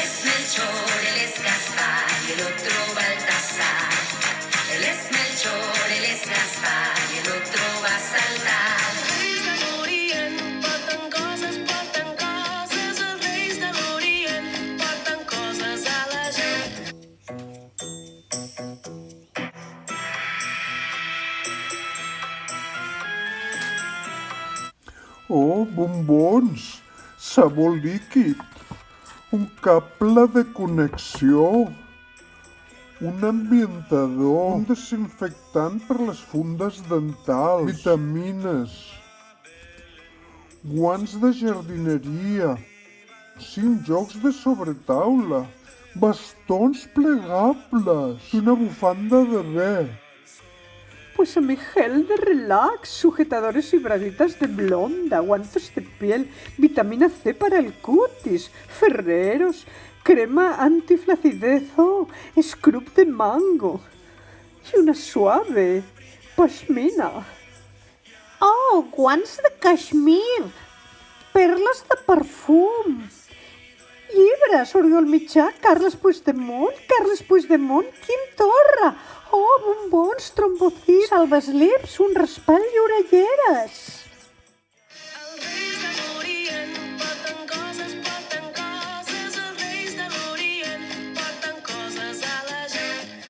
es Melchor, él es Gaspar y el otro Baltasar. Él es Melchor, él es Gaspar y el otro va a saltar. Reis de l'Orient porten coses, els reis de l'Orient porten coses a la gent. Oh, bombons, sabó líquid, un cable de connexió, un ambientador, un desinfectant per les fundes dentals, vitamines, guants de jardineria, 5 jocs de sobretaula, bastons plegables i una bufanda de bé. Pues a mi gel de relax, sujetadores y braguitas de blonda, guantes de piel, vitamina C para el cutis, ferreros, crema antiflacidez, scrub de mango y una suave pashmina. Oh, guants de caixmir, perles de perfum. Llibres, Oriol Mitjà, Carles Puigdemont, Quim Torra. Oh, bombons, trombocís, salvaslips, un raspall i orelleres.